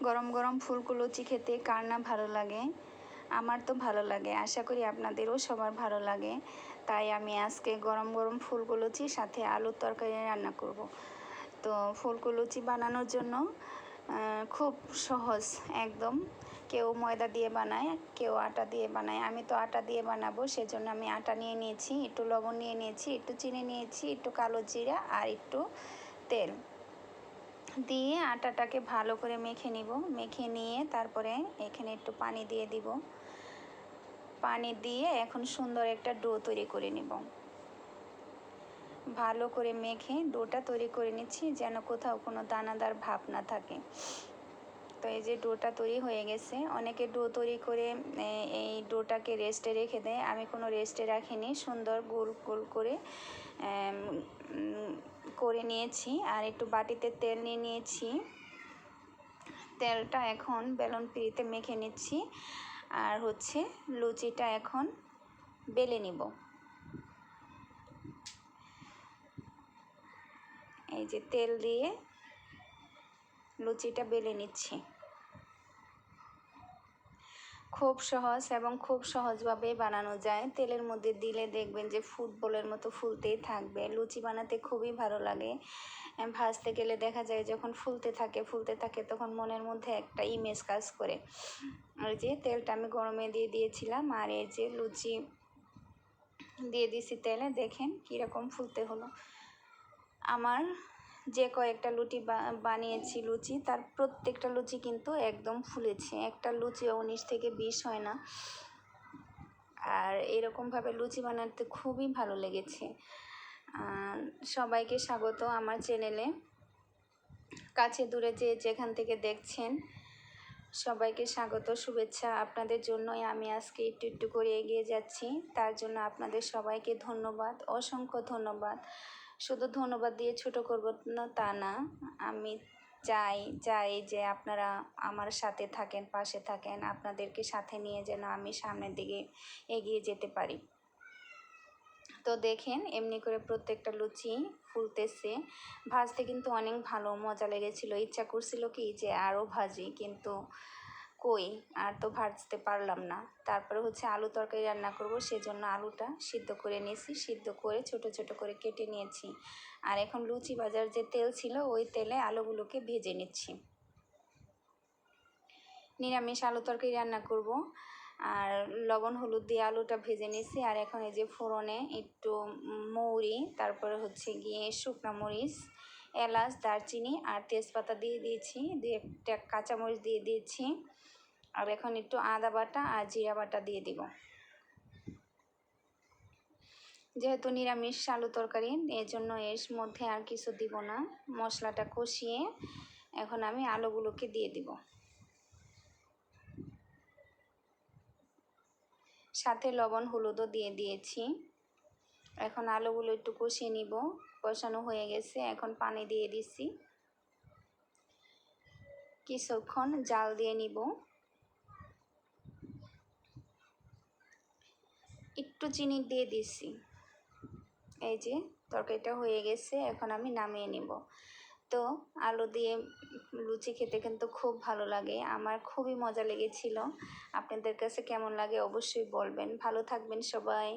গরম গরম ফুলকো লুচি খেতে কার না ভালো লাগে। আমার তো ভালো লাগে, আশা করি আপনাদেরও সবার ভালো লাগে। তাই আমি আজকে গরম গরম ফুলকো লুচির সাথে আলুর তরকারি রান্না করব। তো ফুলকো লুচি বানানোর জন্য খুব সহজ একদম। কেউ ময়দা দিয়ে বানায়, কেউ আটা দিয়ে বানায়। আমি তো আটা দিয়ে বানাবো, সেজন্য আমি আটা নিয়ে নিয়েছি, একটু লবণ নিয়ে নিয়েছি, একটু চিনি নিয়েছি, একটু কালো জিরা আর একটু তেল দিয়ে আটাটাকে ভালো করে মেখে নিব। মেখে নিয়ে তারপরে এখানে একটু পানি দিয়ে দিব। পানি দিয়ে এখন সুন্দর একটা ডো তৈরি করে নিব। ভালো করে মেখে ডোটা তৈরি করে নিচ্ছি, যেন কোথাও কোনো দানাদার ভাব না থাকে। তো এই যে ডোটা তৈরি হয়ে গেছে। অনেকে ডো তৈরি করে এই ডোটাকে রেস্টে রেখে দেয়, আমি কোনো রেস্টে রাখিনি। সুন্দর গোল গোল করে করে নিয়েছি। আর একটু বাটিতে তেল নিয়ে নিয়েছি। তেলটা এখন বেলন পিঁড়িতে মেখে নিচ্ছি। আর হচ্ছে লুচিটা এখন বেলে নিব। এই যে তেল দিয়ে লুচিটা বেলে নিচ্ছি। খুব সহজ এবং খুব সহজভাবে বানানো যায়। তেলের মধ্যে দিলে দেখবেন যে ফুটবলের মতো ফুলতেই থাকবে। লুচি বানাতে খুবই ভালো লাগে। ভাজতে গেলে দেখা যায় যখন ফুলতে থাকে তখন মনের মধ্যে একটা ইমেজ কাজ করে। আর যে তেলটা আমি গরমে দিয়ে দিয়েছিলাম, আর এই যে লুচি দিয়ে দিয়েছি তেলে, দেখেন কীরকম ফুলতে হলো। আমার যে কয়েকটা বানিয়েছি লুচি, তার প্রত্যেকটা লুচি কিন্তু একদম ফুলেছে। একটা লুচি 19 থেকে 20 হয় না। আর এরকমভাবে লুচি বানাতে খুবই ভালো লেগেছে। সবাইকে স্বাগত আমার চ্যানেলে। কাছে দূরে যেখান থেকে দেখছেন সবাইকে স্বাগত, শুভেচ্ছা। আপনাদের জন্যই আমি আজকে একটু একটু করে এগিয়ে যাচ্ছি। তার জন্য আপনাদের সবাইকে ধন্যবাদ, অসংখ্য ধন্যবাদ। শুধু ধন্যবাদ দিয়ে ছোট করব না তা না, আমি চাই যে আপনারা আমার সাথে থাকেন, পাশে থাকেন। আপনাদেরকে সাথে নিয়ে যেন আমি সামনের দিকে এগিয়ে যেতে পারি। তো দেখেন এমনি করে প্রত্যেকটা লুচি ফুলতেছে। ভাজতে কিন্তু অনেক ভালো মজা লেগেছিল। ইচ্ছা করছিল কি যে আরও ভাজি, কিন্তু কই আর তো ভাজতে পারলাম না। তারপরে হচ্ছে আলু তরকারি রান্না করব, সেজন্য আলুটা সিদ্ধ করে নিয়েছি। সিদ্ধ করে ছোট ছোট করে কেটে নিয়েছি। আর এখন লুচি ভাজার যে তেল ছিল ওই তেলে আলুগুলোকে ভেজে নিচ্ছি। নিরামিষ আলু তরকারি রান্না করব। আর লবণ হলুদ দিয়ে আলুটা ভেজে নিয়েছি। আর এখন এই যে ফোড়নে একটু মৌরি, তারপরে হচ্ছে গিয়ে শুকনো মরিচ, এলাচ, দারচিনি আর তেজপাতা দিয়ে দিয়েছি। দিয়ে একটা কাঁচামরিচ দিয়ে দিয়েছি। আর এখন একটু আদা বাটা আর জিরা বাটা দিয়ে দিব। যেহেতু নিরামিষ আলু তরকারি, এর জন্য এর মধ্যে আর কিছু দিব না। মশলাটা কষিয়ে এখন আমি আলুগুলোকে দিয়ে দিব। সাথে লবণ হলুদও দিয়ে দিয়েছি। এখন আলুগুলো একটু কষিয়ে নিব। কষানো হয়ে গেছে, এখন পানি দিয়ে দিছি। কিছুক্ষণ জাল দিয়ে নিব। একটু চিনি দিয়ে দিছি। এই যে তরকারিটা হয়ে গেছে, এখন আমি নামিয়ে নিব। তো আলু দিয়ে লুচি খেতে কিন্তু খুব ভালো লাগে। আমার খুবই মজা লেগেছিল। আপনাদের কাছে কেমন লাগে অবশ্যই বলবেন। ভালো থাকবেন সবাই।